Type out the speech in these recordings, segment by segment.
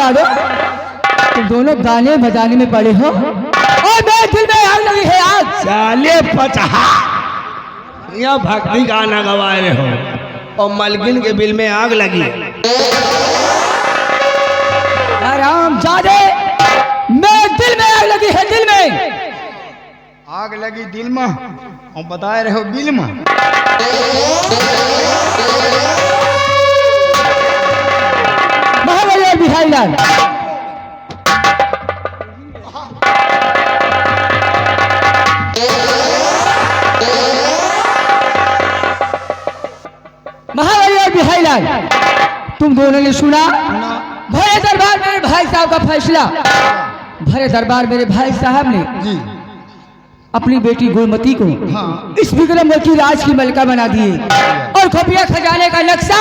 जादो, तुम दोनों गाने बजाने में पड़े हो और मेरे दिल में आग लगी है आज। साले पचहा या भक्ति गाना गवा रहे हो और मलकिन के बिल में आग लगी। आराम जादे, मेरे दिल में आग लगी है, दिल में आग लगी दिल में और बता रहे हो बिल में। महाराज बिहारी लाल, महाराज बिहारी लाल, तुम दोनों ने सुना भरे दरबार मेरे भाई साहब का फैसला। भरे दरबार मेरे भाई साहब ने जी अपनी बेटी गुणमती को हाँ। इस विक्रमगढ़ की राज की मलका बना दिए और खुफिया खजाने का नक्शा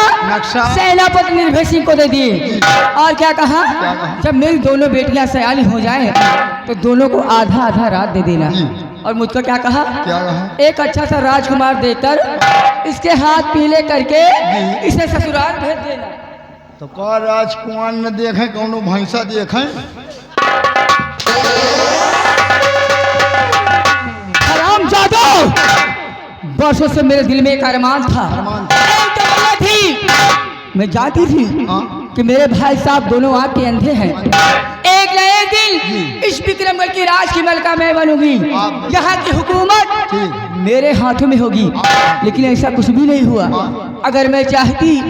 सेनापति निर्भय सिंह को दे दिए। और क्या कहा, जब मेरी दोनों बेटियां सयानी हो जाएं तो दोनों को आधा आधा रात दे देना। और मुझको क्या कहा, एक अच्छा सा राजकुमार देकर इसके हाथ पीले करके इसे ससुराल भेज देना। तो का राजकुमार न देखे कौनो भैंसा देखे। हराम जादो, वर्षों से मेरे दिल में एक अरमान था, एक तमन्ना थी, मैं चाहती थी कि मेरे भाई साहब दोनों आँख के अंधे हैं, एक न एक दिन इस विक्रमगढ़ की राज की मलका मैं बनूंगी, यहाँ की हुकूमत मेरे हाथों में होगी। लेकिन ऐसा कुछ भी नहीं हुआ। अगर मैं चाहती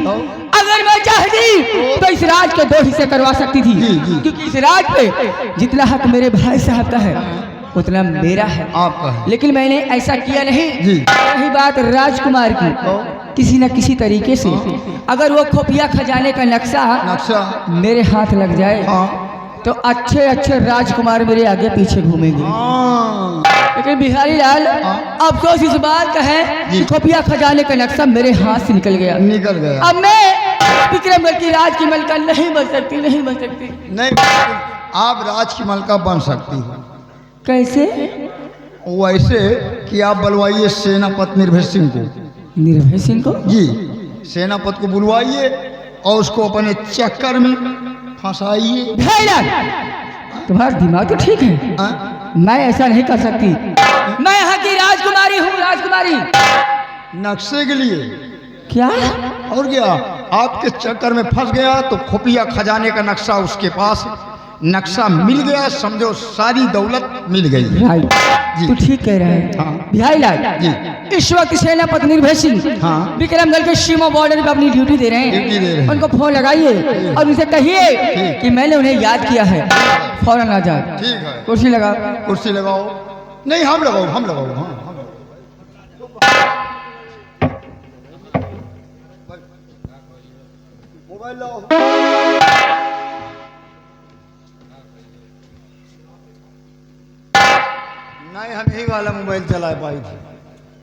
तो इस राज के दो हिस्से करवा सकती थी, क्योंकि इस राज पे जितना हक मेरे भाई साहब का है उतना मेरा है, आपका है। लेकिन मैंने ऐसा किया नहीं। रही बात राजकुमार की, किसी न किसी तरीके से अगर वो खुफिया खजाने का नक्शा मेरे हाथ लग जाए तो अच्छे अच्छे राजकुमार मेरे आगे पीछे घूमेंगे। लेकिन बिहारी लाल, अफसोस इस बात का है कि खुफिया खजाने का नक्शा मेरे हाथ से निकल गया। अब मैं विक्रमगढ़ की राज की मलका नहीं बन सकती। नहीं, आप राज की मलका बन सकती हो। कैसे? वैसे कि आप बुलवाइए सेनापति निर्भय सिंह को। निर्भय सिंह को? जी, सेनापति को बुलवाइए और उसको अपने चक्कर में फंसाइए। तुम्हारा दिमाग तो ठीक है। मैं ऐसा नहीं कर सकती। मैं यहाँ की राजकुमारी हूँ, राजकुमारी। नक्शे के लिए क्या? और क्या, आपके चक्कर में फंस गया तो खुफिया खजाने का नक्शा उसके पास है। नक्शा मिल गया, समझो सारी दौलत मिल गई। राइट, तू ठीक कह रहा है। बिहारी लाल जी, इस वक्त सेनापति निर्भय सिंह विक्रमगढ़ के सीमा बॉर्डर पे अपनी ड्यूटी दे रहे हैं। उनको फोन लगाइए और उनसे कहिए कि मैंने उन्हें याद किया है, फौरन आ जाए। ठीक है, कुर्सी लगाओ। नहीं, हम लगाओ। हाँ, मोबाइल लाओ। नहीं, हम यही वाला मोबाइल चला पाई थी।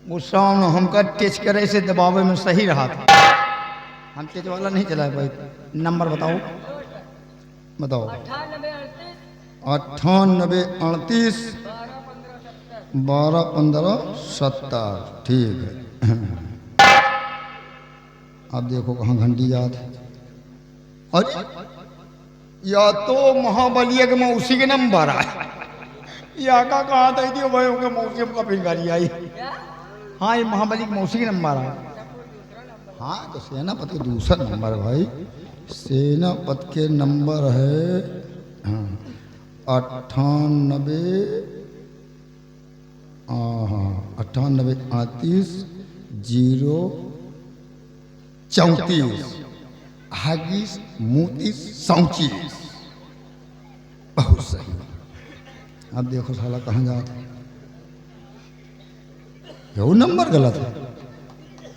वो सामने हमका टच करे से दबावे में सही रहा था। हम टच वाला नहीं चला पाई थी। नंबर बताओ। 9838 121570। ठीक है। अब देखो कहाँ घंटी याद है। अरे या तो महाबलिया के मौसी के नंबर आए, या का कहा था थी भाई उनके मौसी का फिर गाड़ी आई। हाँ, ये महाबली की मौसी के नंबर आया। हाँ, तो सेनापति का दूसरा नंबर भाई। सेनापति के नंबर है 9838 034 हागिस मोतीस 34। बहुत सही। अब देखो साला कहाँ जाता है। यही नंबर गलत है,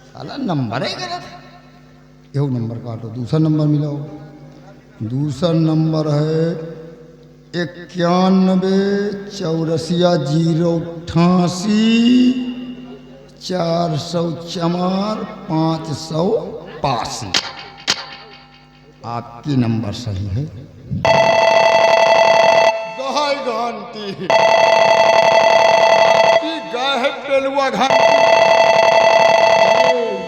साला नंबर ही गलत है। यही नंबर काटो, दूसरा नंबर मिलाओ। दूसरा नंबर है 91 84 088 404 585। आपकी नंबर सही है। घंटी गाय पेलुआ घंटी।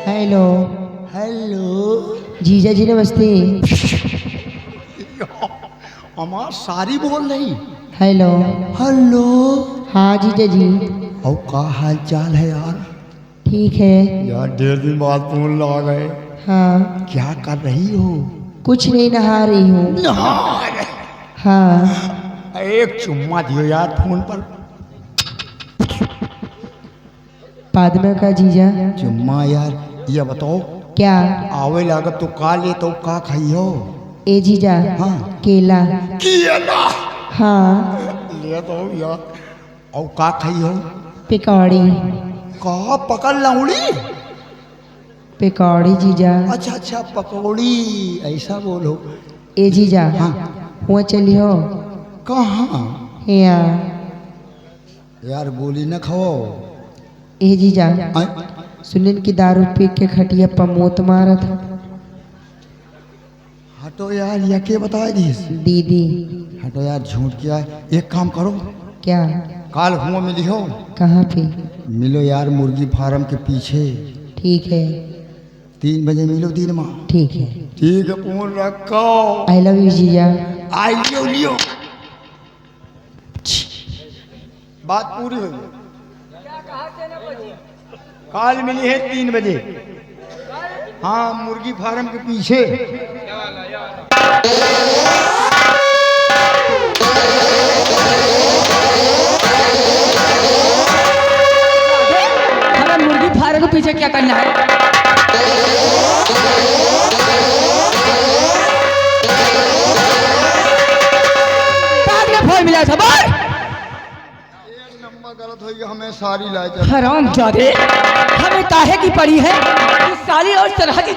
हेलो जीजा जी, नमस्ते। हमार सारी बोल रही। हेलो। हेलो। हाँ जीजा जी। और का हाल चाल है यार? ठीक है यार, ढेर दिन बाद फोन लगा गए। हाँ। क्या कर रही हो? कुछ नहीं, नहा रही हूँ। नहा रहे? हाँ। एक चुम्मा दियो यार फोन पर। बाद में का जीजा? चुम्मा यार। ये बताओ, क्या? आवे लागत तो का ले तो का खाई हो? ए जीजा। हाँ। केला। केला? हाँ। ले तो यार। और का खाई हो? पकौड़ी। का पकड़ लौड़ी? पकौड़ी जीजा। अच्छा अच्छा, पकौड़ी ऐसा बोलो। ए जीजा। हाँ। वहाँ चली हो? कहाँ? यहाँ। यार गोली न खाओ। ए जीजा, सुनिन की दारू पी के खटिया पर मोत मारा था। हटो यार, ये के बता दी? दीदी। हटो यार, झूठ क्या है। एक काम करो। क्या? काल हुआ मिली हो? कहाँ पे? मिलो यार, मुर्गी फार्म के पीछे। ठीक है। 3 बजे मिलो दिन में। ठीक है। ठीक है, फोन रखो। आई लव यू जीजा। आई लियो लियो। बात पूरी हो गई। काल मिली है 3 बजे। हाँ, मुर्गी फार्म के पीछे। हमें मुर्गी फार्म के पीछे क्या करना है? बाद में फोन मिला था बोल। एक नंबर गलत हो गया, हमें सारी लाई जा। हराम जादे, हमें काहे की पड़ी है इस साली और सरहदी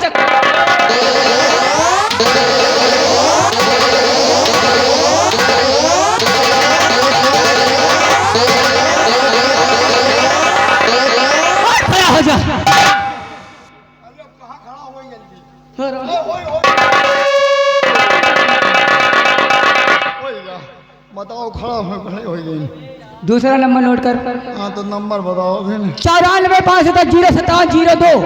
खड़ा हो जा। कहाँ खड़ा हो जल्दी? बताओ, खड़ा हो खड़े हो गई। दूसरा नंबर नोट कर। हाँ तो नंबर बताओ फिर। 94 502।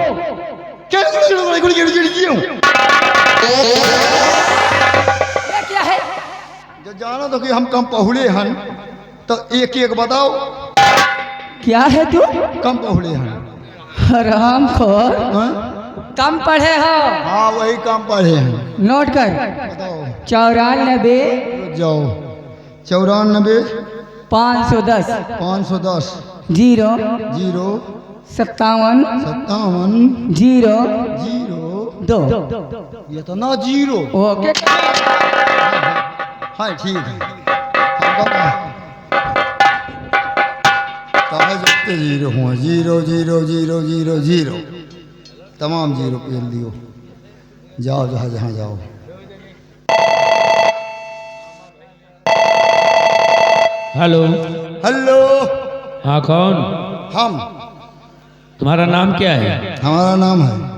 क्या है? जो जानो तो कि हम कम पहुड़े हन, तो एक एक बताओ। क्या है तू? कम पहुड़े हन। हराम खोर, हाँ? कम पढ़े हो? हाँ, वही कम पढ़े हैं। नोट कर। बताओ। 94 जाओ। 94 510 510 0 0 57 57 0 0 2। ये तो ना 0। ओके। हाँ ठीक है। कहाँ जोते 0 हुआ? 0 0 0 0 0 तमाम 0 पेल दियो। जाओ जहाँ जहाँ जाओ। हेलो। हेलो। हाँ, कौन? हम। तुम्हारा नाम क्या है? हमारा नाम है।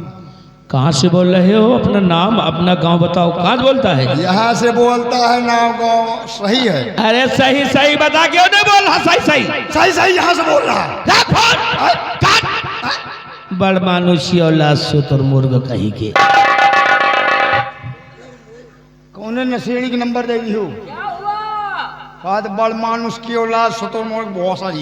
कहाँ से बोल रहे हो? अपना नाम, अपना गांव बताओ। कहाँ बोलता है? यहाँ से बोलता है। नाम गाँव सही है? अरे सही सही बता, क्यों नहीं बोल रहा? सही सही सही सही यहाँ से बोल रहा है। बड़ मानुषी औलाद सुतुर मुर्ग कही के। कौन नशेड़ी के नंबर दे दी हो? बात बड़ मानुष की औलाद सुतुर मुर्ग बहुत सारी।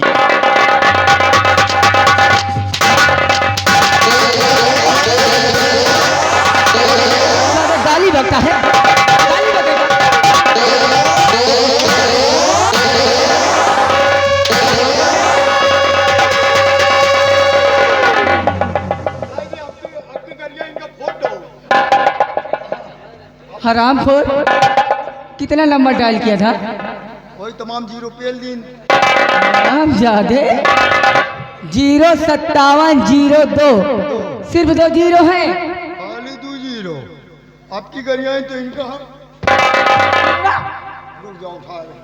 गाली बकता है, गाली बकेगा। हराम खोर, कितना नंबर डायल किया था? वही तमाम 0 पेल दिन। हम जादे 05702 सिर्फ 2 0 हैं। खाली 2 0 आपकी गरियाएं तो इनका हम। रुक जाओ, उठा रहे।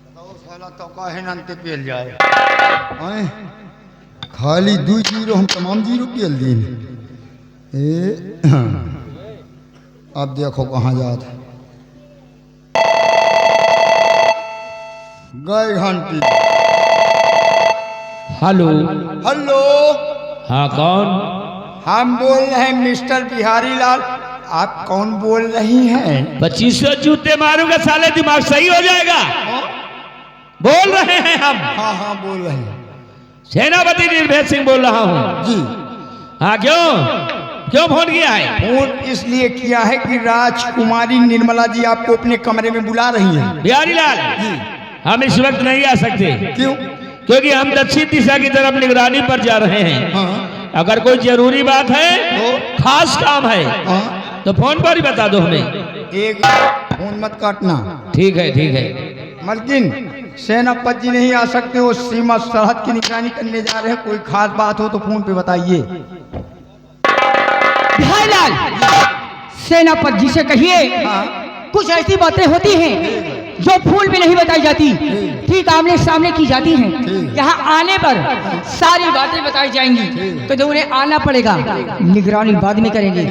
बताओ साला तो काहे नंते पेल जाए। आए खाली 2 0 हम तमाम 0 पेल दिन। ए अब देखो कहाँ जात है। गए घंटी। हेलो। हेलो। हाँ, कौन? हम बोल रहे हैं मिस्टर बिहारी लाल। आप कौन बोल रही हैं? 2500 जूते मारूंगा साले, दिमाग सही हो जाएगा। बोल रहे हैं हम। हाँ हाँ बोल रहे हैं। सेनापति निर्भय सिंह बोल रहा हूँ जी। हाँ, क्यों फोन किया है? फोन इसलिए किया है कि राजकुमारी निर्मला जी आपको अपने कमरे में बुला रही हैं। बिहारी लाल जी। हम इस वक्त नहीं आ सकते। क्यों? क्योंकि हम दक्षिण दिशा की तरफ निगरानी पर जा रहे हैं। हाँ। अगर कोई जरूरी बात है तो? खास काम है हाँ। तो फोन पर ही बता दो हमें। एक फोन मत काटना। ठीक है ठीक है। मलकिन सेनापति जी नहीं आ सकते, वो सीमा सरहद की निगरानी करने जा रहे हैं। कोई खास बात हो तो फोन पे बताइए। बिहारी लाल, सेनापति जी से कहिए हाँ। कुछ ऐसी बातें होती हैं जो फूल में नहीं बताई जाती, ठीक आमने सामने की जाती हैं। यहाँ आने पर सारी बातें बताई जाएंगी, तो उन्हें आना पड़ेगा। निगरानी बाद में करेंगे।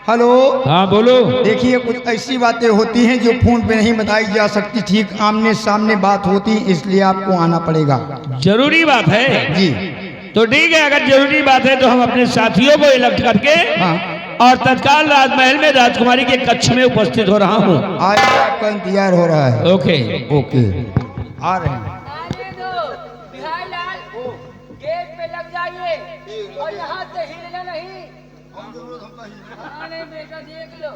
हेलो। हाँ बोलो। देखिए, कुछ ऐसी बातें होती हैं जो फोन पे नहीं बताई जा सकती, ठीक आमने सामने बात होती, इसलिए आपको आना पड़ेगा। जरूरी बात है जी। तो ठीक है, अगर जरूरी बात है तो हम अपने साथियों को इलेक्ट करके हाँ। और तत्काल राजमहल में राजकुमारी के कक्ष में उपस्थित हो रहा हूँ। आज आपका इंतजार हो रहा है। ओके ओके, आ रहे हैं। आने दो बिहारी लाल, गेट पे लग जाइए और यहाँ से हिलना नहीं। आने बेटा देख लो।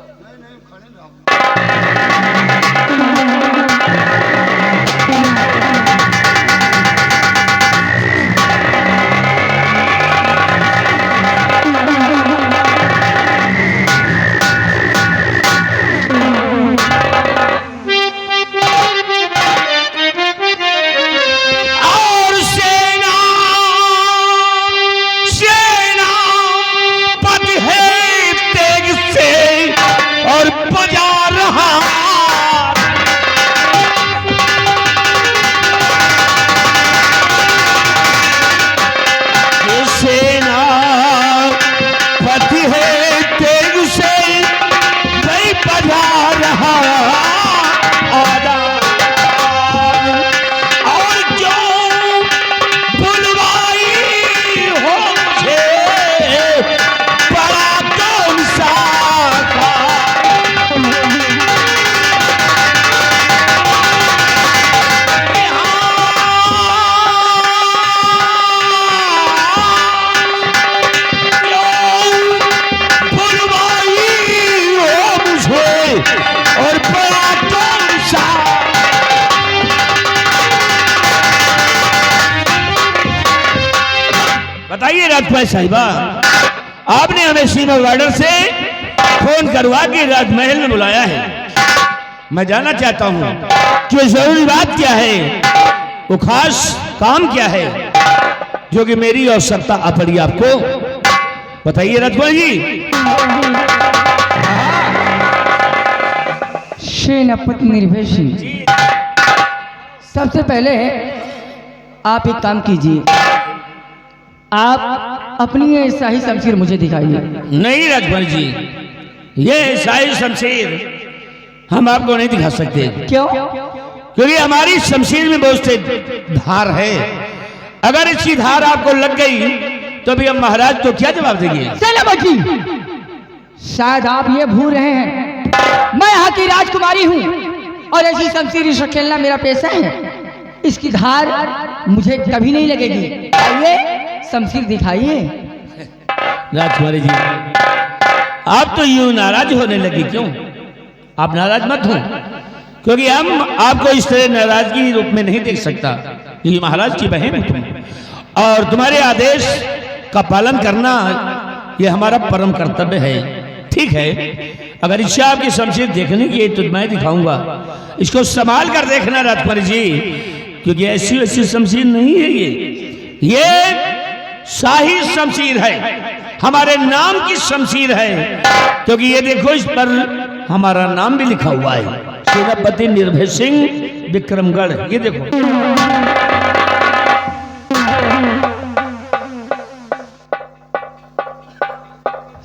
बताइए राजकुमारी साहिबा, आपने हमें सीमा बॉर्डर से फोन करवा के राजमहल में बुलाया है। मैं जानना चाहता हूँ कि जरूरी बात क्या है, वो खास काम क्या है जो कि मेरी आवश्यकता आ पड़ी आपको। बताइए राजकुमारी जी। सेनापति निर्भय सिंह, सबसे पहले आप एक काम कीजिए, आप अपनी ये शाही शमशीर मुझे दिखाइए। नहीं राजकुमारी जी, ये शाही शमशीर हम आपको नहीं दिखा सकते। क्यों? क्योंकि हमारी शमशीर में बहुत से धार है। अगर इसकी धार आपको लग गई तो भी हम महाराज तो क्या जवाब देंगे? सेनापति जी, शायद आप ये भूल रहे हैं, मैं यहाँ की राजकुमारी हूँ और ऐसी शमशीर से खेलना मेरा पेशा है। इसकी धार मुझे कभी नहीं लगेगी। आइए शमशीर दिखाइए। राजकुमारी जी, आप तो यूं नाराज होने लगी, क्यों? आप नाराज मत हो, क्योंकि हम आपको इस तरह नाराजगी रूप में नहीं देख सकता, क्योंकि महाराज की बहन है तुम, और तुम्हारे आदेश का पालन करना ये हमारा परम कर्तव्य है। ठीक है, अगर इच्छा आपकी शमशीर देखने की है तो मैं दिखाऊंगा। इसको संभाल कर देखना राजकुमारी जी, क्योंकि ऐसी वैसी शमशीर नहीं है ये शाही शमशीर है, हमारे नाम की शमशीर है। क्योंकि ये देखो, इस पर हमारा नाम भी लिखा हुआ है, सेनापति निर्भय सिंह विक्रमगढ़। ये देखो।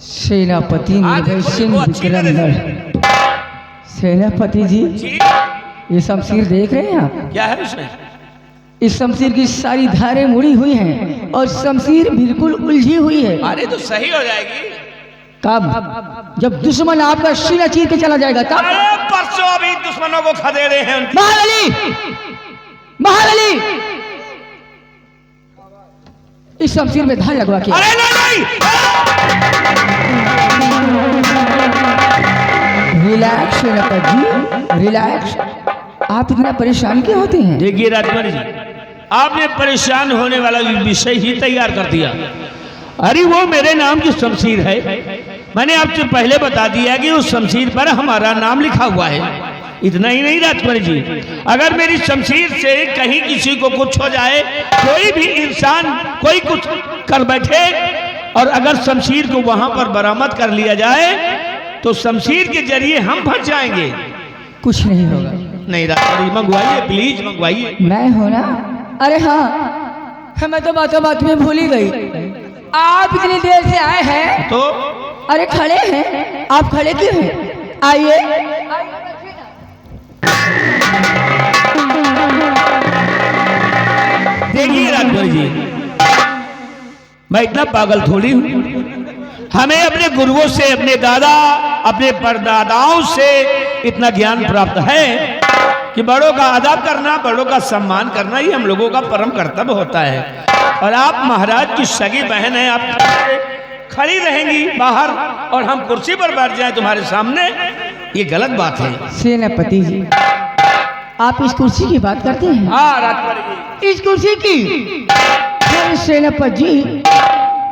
सेनापति निर्भय सिंह विक्रमगढ़। सेनापति जी, ये शमशीर देख रहे हैं आप? क्या है उसमें? इस शमशीर की सारी धारें मुड़ी हुई हैं और शमशीर बिल्कुल उलझी हुई है। अरे तो सही हो जाएगी। कब? जब दुश्मन आपका सीना चीर के चला जाएगा तब। अरे परसों अभी दुश्मनों को खदेड़े हैं उनकी। महाबली, महाबली, इस शमशीर में धार लगवा के। अरे नहीं, रिलैक्स सेनापति जी, रिलैक्स। आप इतना परेशान क्यों होते हैं? देखिए राजकुमारी जी, आपने परेशान होने वाला विषय ही तैयार कर दिया। अरे वो मेरे नाम की शमशीर है, मैंने आपसे पहले बता दिया कि उस शमशीर पर हमारा नाम लिखा हुआ है। इतना ही नहीं राजकुमारी जी, अगर मेरी शमशीर से कहीं किसी को कुछ हो जाए, कोई भी इंसान कोई कुछ कर बैठे और अगर शमशीर को वहां पर बरामद कर लिया जाए तो शमशीर के जरिए हम फंस जाएंगे। कुछ नहीं होगा। नहीं राजकुमारी, मंगवाइए प्लीज मंगवाइए। मैं हो ना? अरे हाँ, मैं तो बातों बात में भूल ही गई। आप इतनी देर से आए हैं तो अरे खड़े हैं, आप खड़े क्यों हैं? आइए। देखिए राजकुमारी जी, मैं इतना पागल थोड़ी हूं। हमें अपने गुरुओं से, अपने दादा, अपने परदादाओं से इतना ज्ञान प्राप्त है कि बड़ों का आदर करना, बड़ों का सम्मान करना ही हम लोगों का परम कर्तव्य होता है। और आप महाराज की सगी बहन हैं, आप खड़ी रहेंगी बाहर और हम कुर्सी पर बैठ जाएं तुम्हारे सामने, ये गलत बात है। सेनापति जी, आप इस कुर्सी की बात करते हैं? हाँ राजकुमारी जी, इस कुर्सी की? अरे सेनापति जी,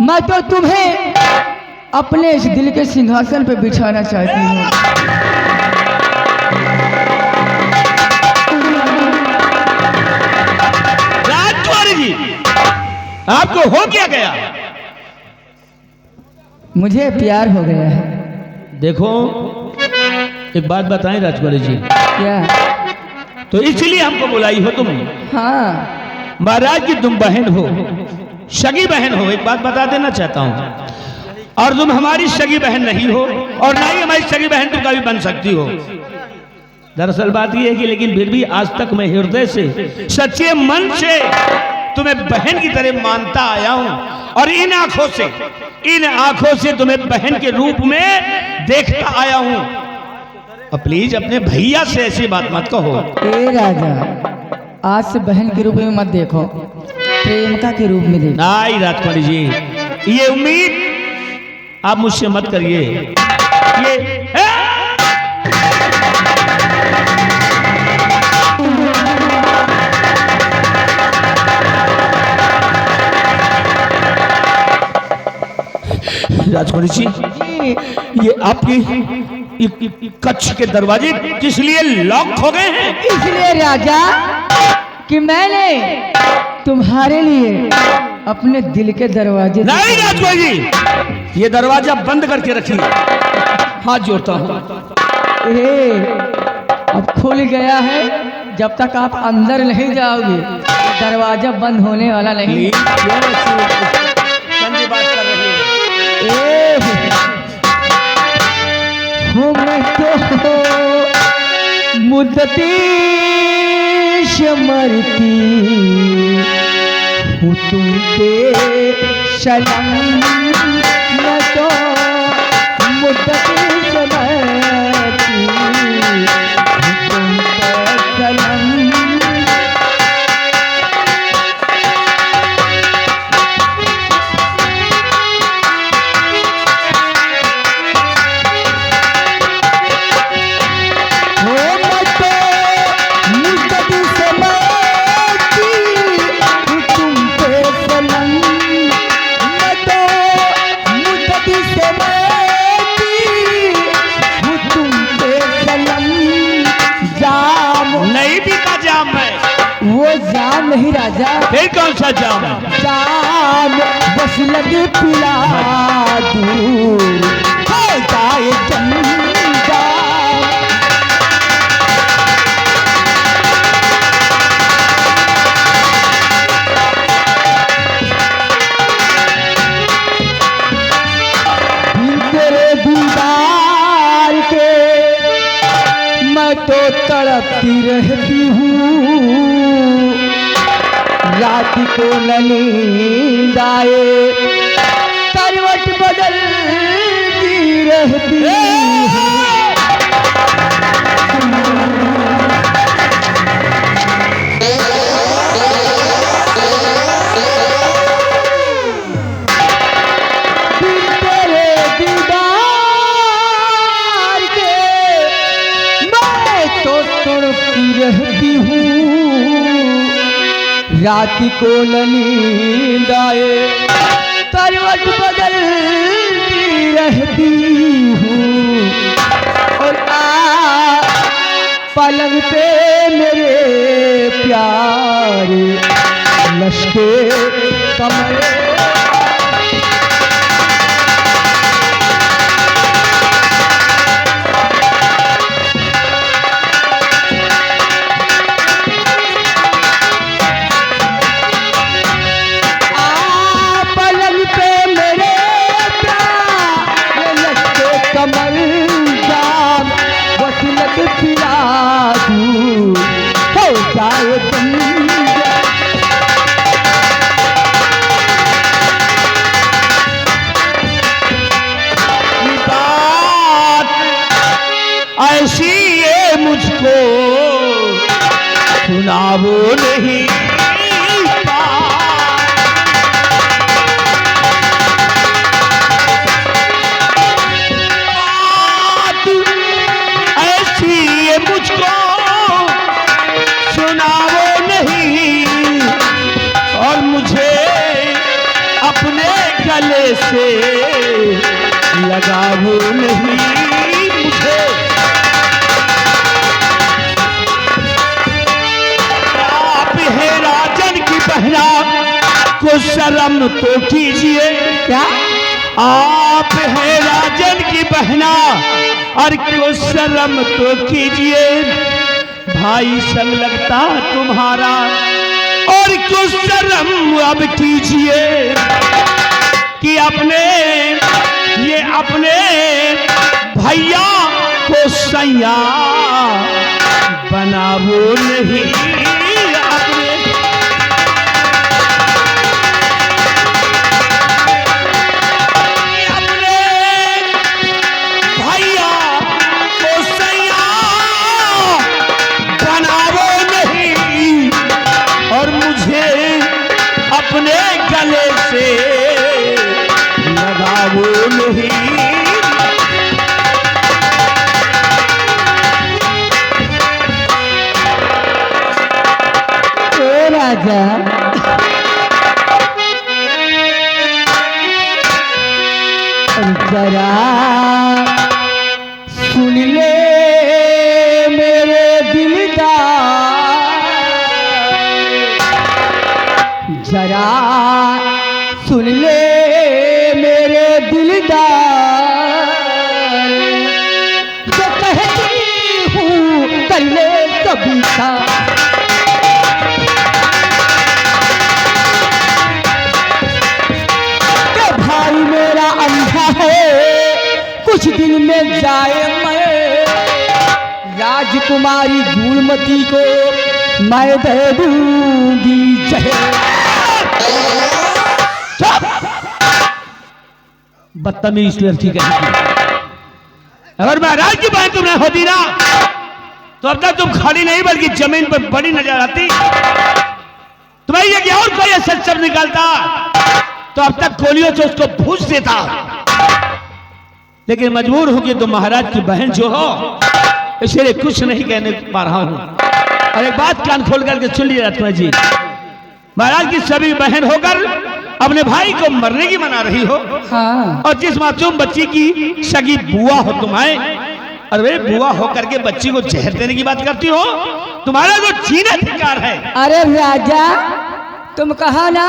मैं तो तुम्हें अपने इस दिल के सिंहासन पे बिठाना चाहती हूँ। राजकुमारी जी, आपको हो क्या गया? मुझे प्यार हो गया है। देखो एक बात बताएं राजकुमारी जी, क्या? तो इसलिए हमको बुलाई हो तुम? हाँ। महाराज की तुम बहन हो, सगी बहन हो। एक बात बता देना चाहता हूँ, और तुम हमारी सगी बहन नहीं हो और ना ही हमारी सगी बहन तुम कभी बन सकती हो। दरअसल बात यह है कि लेकिन फिर भी आज तक मैं हृदय से, सच्चे मन से तुम्हें बहन की तरह मानता आया हूं और इन आंखों से तुम्हें बहन के रूप में देखता आया हूं। और प्लीज अपने भैया से ऐसी बात मत कहो। ए राजा, आज से बहन के रूप में मत देखो, प्रेमिका के रूप में देखो। नहीं राजकुमारी जी, ये उम्मीद आप मुझसे मत करिए। ये राजकुमारी जी, ये आपकी कच्छ के दरवाजे किस लिए लॉक हो गए हैं? इसलिए राजा कि मैंने तुम्हारे लिए अपने दिल के दरवाजे। नहीं राजकुमारी जी, ये दरवाजा बंद करके रखिए, हाथ जोड़ता हूँ। अब खुल गया है, जब तक आप अंदर नहीं जाओगे दरवाजा बंद होने वाला नहीं। संजय बात कर रही है। मैं तो मुद्दती मरती हूँ तुम पे सनम, मैं तो मुद्दती मरती हूँ तुम पे सनम। जाम नहीं राजा, फिर कौन सा जाम? जाम बस लगे पिला दूर हो जाए चंदा। तेरे दीदार के मैं तो तड़पती रहती हूँ, रात को नींद आए करवट बदलती रहती हूँ। तेरे दीदार के मैं तो तड़पती रहती हूँ। रात को न नींद आए करवट बदलती रहती हूँ। और पलंग पे मेरे प्यारे लश्के कमर पिला दूँ हो जाए बात ऐसी ये मुझको सुनावो नहीं मुझको सुनाओ नहीं। और मुझे अपने गले से लगाओ नहीं। मुझे आप है राजन की बहना को शर्म तो कीजिए। क्या आप है राजन की बहना और क्यों शर्म तो कीजिए। भाई संग लगता तुम्हारा और क्यों शर्म अब कीजिए कि अपने भैया को सैया बनावो नहीं। अपने गले से लगाओ नहीं। ओ राजा जरा सुन ले मेरे दिलदार। जरा सुन ले मेरे दिलदार। जो कहती हूँ कर ले कभी था। कि भाई मेरा अंधा है कुछ दिन में जाए मैं। राजकुमारी गुणमती को मैं दे दूंगी जहर। बदतमीज लड़की कहीं की। अगर महाराज की बहन तुम नहीं होती ना तो अब तक तुम खड़ी नहीं बल्कि जमीन पर बड़ी नजर आती। तुम्हें ये क्या और कोई सच सब निकालता तो अब तक गोलियों से उसको भूस देता। लेकिन मजबूर हो कि तुम महाराज की बहन जो हो इसलिए कुछ नहीं कहने पा रहा हूं। और एक बात कान खोल करके सुन लिया रत्ना जी। महाराज की सभी बहन होकर अपने भाई को मरने की मना रही हो। हाँ। और जिस मासूम बच्ची की सगी बुआ हो तुम्हारे और वे बुआ होकर के बच्ची को जहर देने की बात करती हो। तुम्हारा जो जीना अधिकार है। अरे राजा तुम कहा ना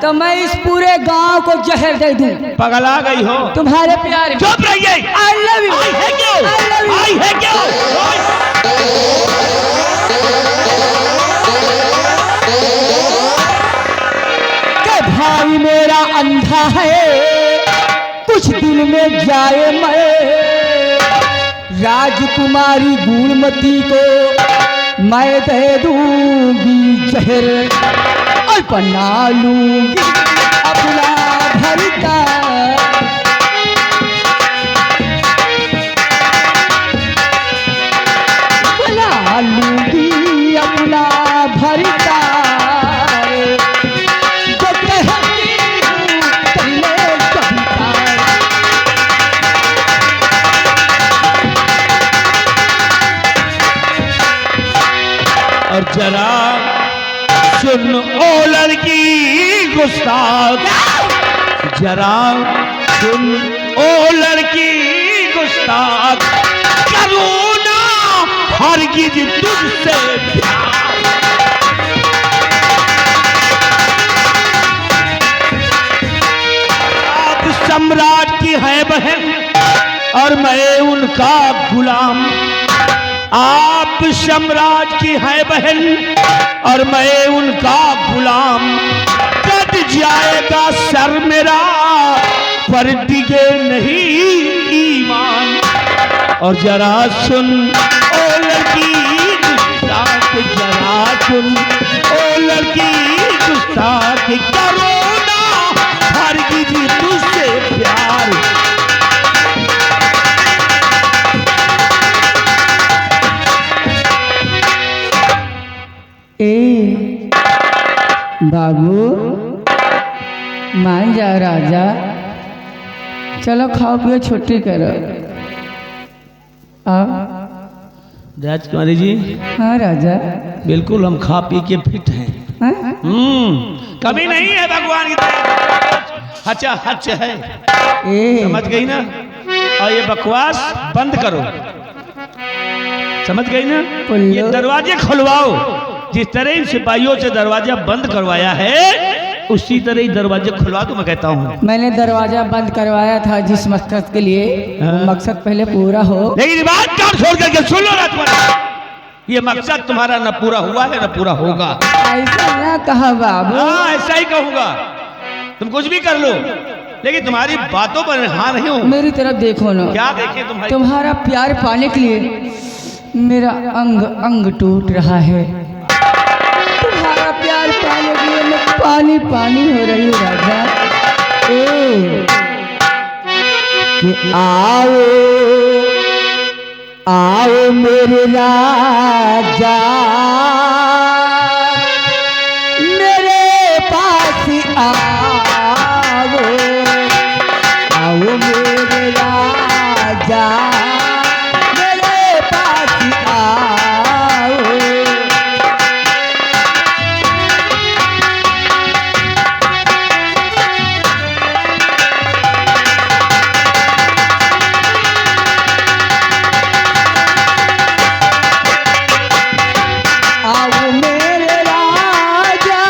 तो मैं इस पूरे गांव को जहर दे दूं। पगला गई हो तुम्हारे प्यार में। चुप रहिए। I love you. आई है क्यों? आई है क्यों? भाई मेरा अंधा है कुछ दिन में जाए मैं। राजकुमारी गुणमती को मैं दे दूंगी जहर और बना लूंगी अपना भरता। जरा सुन ओ लड़की गुस्ताख, जरा सुन ओ लड़की गुस्ताख, करूँ ना हरगिज तुझसे प्यार। आप सम्राट की है बहन और मैं उनका गुलाम, आप सम्राट की है बहन और मैं उनका गुलाम। कट जाएगा सर मेरा पर डिगे नहीं ईमान। और जरा सुन ओ लड़की गुस्ताख, जरा सुन ओ लड़की गुस्ताख, करो ना हरगिज तुझसे प्यार। ए बाबू मान जा राजा, चलो खाओ पियो छुट्टी करो। राजकुमारी जी, हाँ राजा, बिल्कुल हम खा पी के फिट हैं। हाँ? कभी नहीं है भगवान की तरह हचा हच है, समझ गई ना? और ये बकवास बंद करो, समझ गई ना? ये दरवाजे खुलवाओ, जिस तरह इन सिपाहियों से दरवाजा बंद करवाया है उसी तरह ही दरवाजे खुलवा दो, मैं कहता हूँ। मैंने दरवाजा बंद करवाया था जिस मकसद के लिए, वो मकसद पहले पूरा हो। लेकिन बात काम छोड़ करके सुन लो राजकुमार, ये मकसद तुम्हारा न पूरा हुआ है न पूरा होगा। ऐसा ना कहा बाबू। हाँ ऐसा ही कहूँगा, तुम कुछ भी कर लो लेकिन तुम्हारी बातों पर हाँ नहीं हो। मेरी तरफ देखो ना। क्या देखे तुम्हारी? तुम्हारा प्यार पाने के लिए मेरा अंग अंग टूट रहा है। तुम्हारा प्यार पाने के लिए मैं पानी पानी हो रही हूँ राजा। कि आओ आओ मेरे राजा, मेरे पास आओ, आओ मेरे राजा, मेरे पास आओ। आओ मेरे राजा,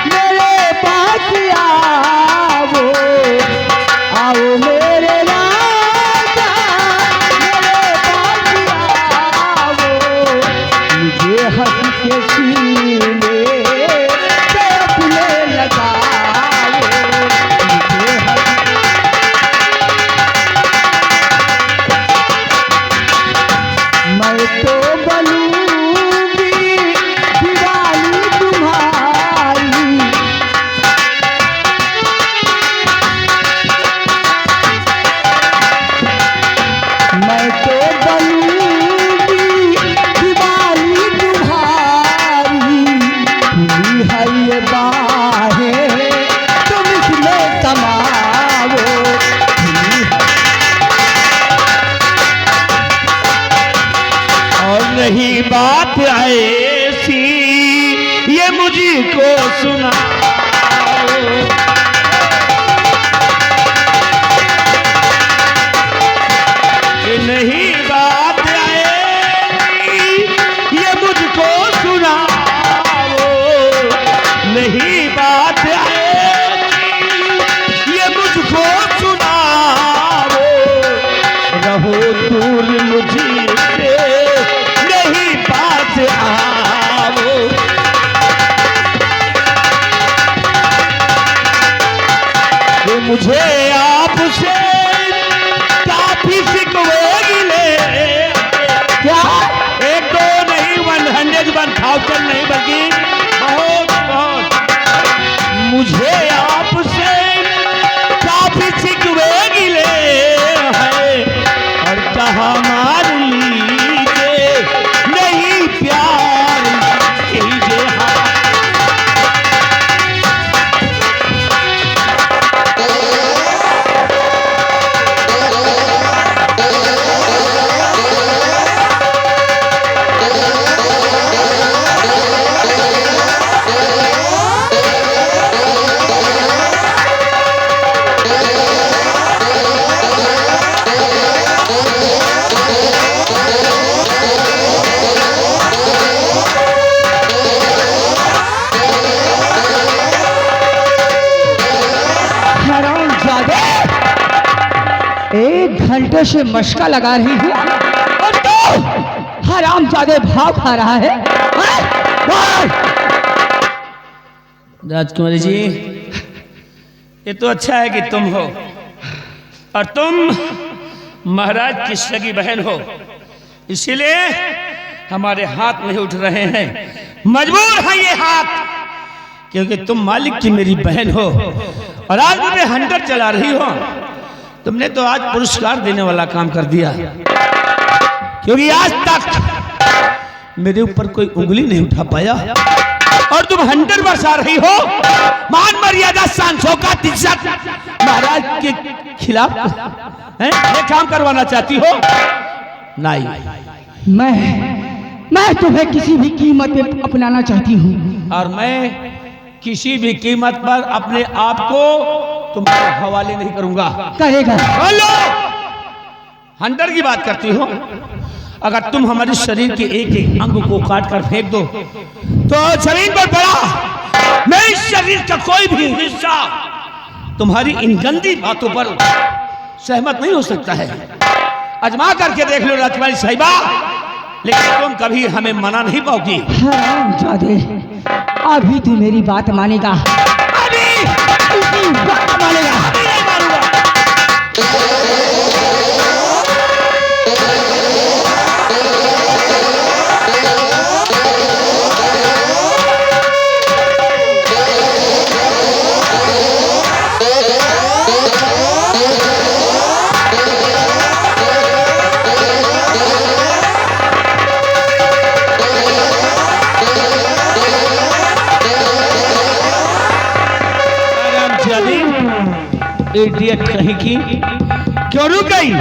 मेरे पास आओ, आओ मेरे राजा, मेरे पास आओ। मुझे हंस के सीने से अपने लगाओ, मुझे हंस मैं तो बनूंगी दीवानी तुम्हारी। मैं तो बनूंगी दीवानी तुम्हारी। खुली है ये बाहें तुम इसमें समाओ, खुली है। और रही बात ऐसी ये मुझको सुना, ये नहीं बात ऐसी ये मुझको सुनाओ, नहीं बात ऐसी ये मुझको सुनाओ। रहो दूर मुझसे नहीं पास आओ, ये मुझे आपसे काफी शिकवे गिले। क्या? एक दो नहीं, 100 1000 नहीं बल्कि बहुत बहुत मुझे आपसे काफी शिकवे गिले हैं। और कहा मान लीजिए नहीं प्यार कीजिए। हाँ घंटे से मशका लगा रही हूँ और तो हरामजादे भाव खा रहा है। राजकुमारी जी, ये तो अच्छा है कि तुम हो और तुम महाराज की सगी बहन हो, इसीलिए हमारे हाथ नहीं उठ रहे हैं। मजबूर है ये हाथ, क्योंकि तुम मालिक की मेरी बहन हो और आज मुझे हंटर चला रही हो। तुमने तो आज पुरस्कार देने वाला काम कर दिया, क्योंकि आज तक मेरे ऊपर कोई उंगली नहीं उठा पाया और तुम हंटर बरसा रही हो। मान मर्यादा शान शौकत इज्जत महाराज के खिलाफ ये काम करवाना चाहती हो? नहीं, मैं तुम्हें किसी भी कीमत पे अपनाना चाहती हूँ और मैं किसी भी कीमत पर अपने आप को तुम्हारे हवाले नहीं करूंगा। करेगा? हेलो, हंटर की बात करती हो? अगर तुम हमारे शरीर के एक एक अंग को काट कर फेंक दो तो जमीन पर पड़ा मेरे शरीर का कोई भी हिस्सा तुम्हारी इन गंदी बातों पर सहमत नहीं हो सकता है। अजमा करके देख लो राजकुमारी साहिबा, लेकिन तुम कभी हमें मना नहीं पाओगी। हरामजादे, अभी तू मेरी बात मानेगा, अभी बात मानेगा। अभी नहीं मारूंगा। इडियट कहीं की, क्यों रुक गई?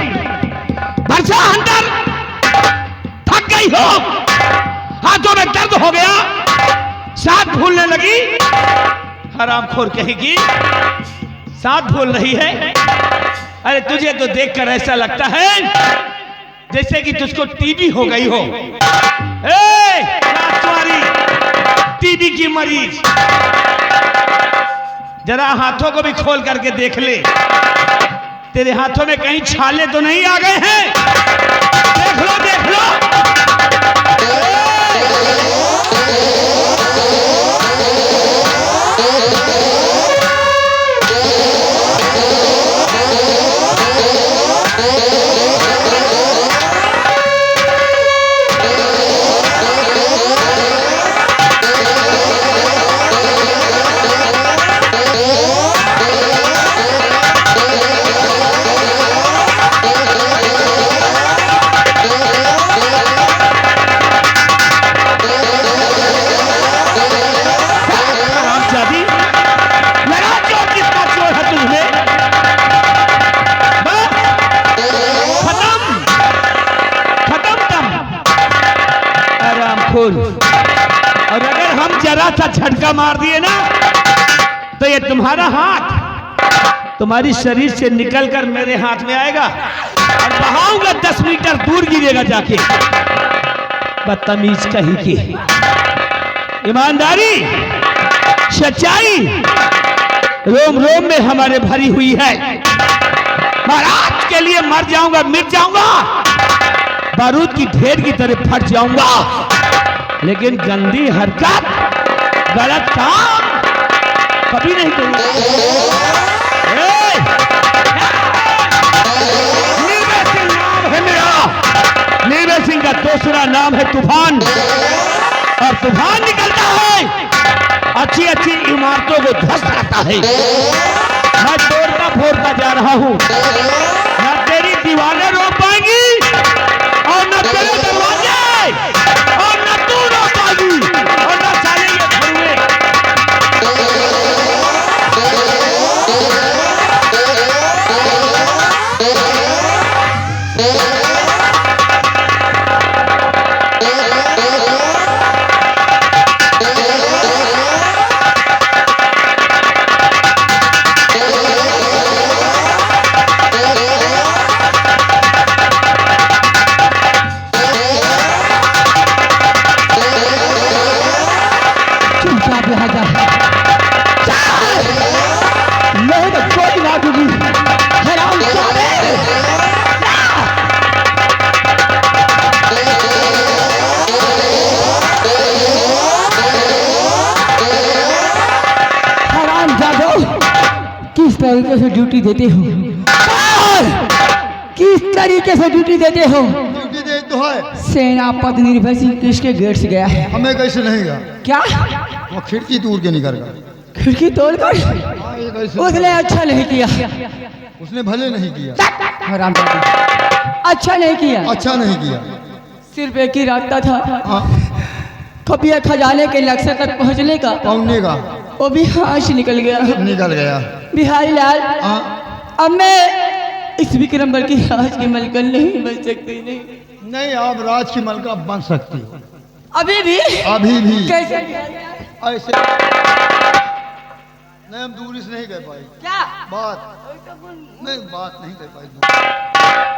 वर्षा हंटर, थक गई हो? हाथों में दर्द हो गया? सांस भूलने लगी? हरामखोर कहीं की, सांस भूल रही है? अरे तुझे तो देखकर ऐसा लगता है जैसे कि तुझको टीबी हो गई हो। राजकुमारी, टीबी की मरीज, जरा हाथों को भी खोल करके देख ले, तेरे हाथों में कहीं छाले तो नहीं आ गए हैं? देख लो, देख लो। और अगर हम जरा सा झटका मार दिए ना तो ये तुम्हारा हाथ तुम्हारी शरीर से निकलकर मेरे हाथ में आएगा और बहाऊंगा 10 मीटर दूर गिरेगा जाके। बदतमीज कहीं की। ईमानदारी, सच्चाई रोम रोम में हमारे भरी हुई है। महाराज के लिए मर जाऊंगा, मिट जाऊंगा, बारूद की ढेर की तरह फट जाऊंगा, लेकिन गंदी हरकत, गलत काम कभी नहीं करूंगा। नीरज सिंह नाम है मेरा। नीरज सिंह का दूसरा नाम है तूफान, और तूफान निकलता है अच्छी अच्छी इमारतों को ध्वस्त करता है। मैं तोड़ता फोड़ता जा रहा हूं, न तेरी दीवारें रोक पाएंगी और न तेरे दरवाजे, और न तू रोक पाएगी और न चलेंगे धरुए। तरीके से ड्यूटी देते हो? किस तरीके से ड्यूटी देते हो? ड्यूटी दे तो है। सेनापति निर्भय सिंह किसके गेट से गया है? हमें कैसे नहीं गया? क्या वो खिड़की दूर के निकल गया। खिड़की तोड़कर? हाँ, ये कैसे? उसने अच्छा नहीं किया। उसने भले नहीं किया। हराम अच्छा नहीं किया। अच्छा नहीं किया। सिर्फ एक ही रास्ता था, हाँ, खपिया खजाने के लक्ष्य तक पहुंचने का। पहुंचने का वो भी हाथ से निकल गया। निकल गया। बिहारी लाल, हाँ, अब मैं इस विक्रमगढ़ की राज की मलकन नहीं बन सकती। नहीं नहीं, आप राज की मलका बन सकती हो अभी भी। अभी भी। कैसे? ऐसे नहीं, हम दूरी से नहीं कह पाए क्या बात। नहीं, बात नहीं कह पाई।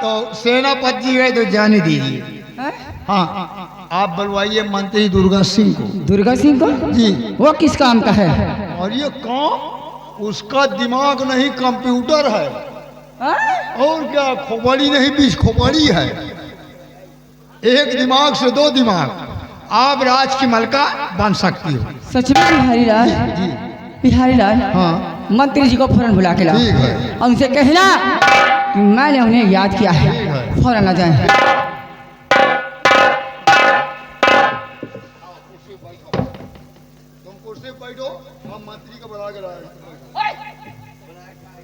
तो सेनापति जी गए तो जाने दीजिए। हैं? हाँ, आप बुलवाइए मंत्री दुर्गा सिंह को। दुर्गा सिंह को? जी। वो किस काम का है? और ये कौन? उसका दिमाग नहीं, कंप्यूटर है। हैं? और क्या, खोपड़ी नहीं, बीच खोपड़ी है। एक दिमाग से दो दिमाग। आप राज की मलका बन सकती हो। सच में बिहारी लाल? जी। बिहारी लाल, हाँ, मंत्री जी को फौरन बुला के लाओ। ठीक है। और उनसे कहना कि मैंने उन्हें याद किया ठीक है, है। फौरन आ जाए। तुम कुर्सी पे बैठो, हम मंत्री को बुला के लाए।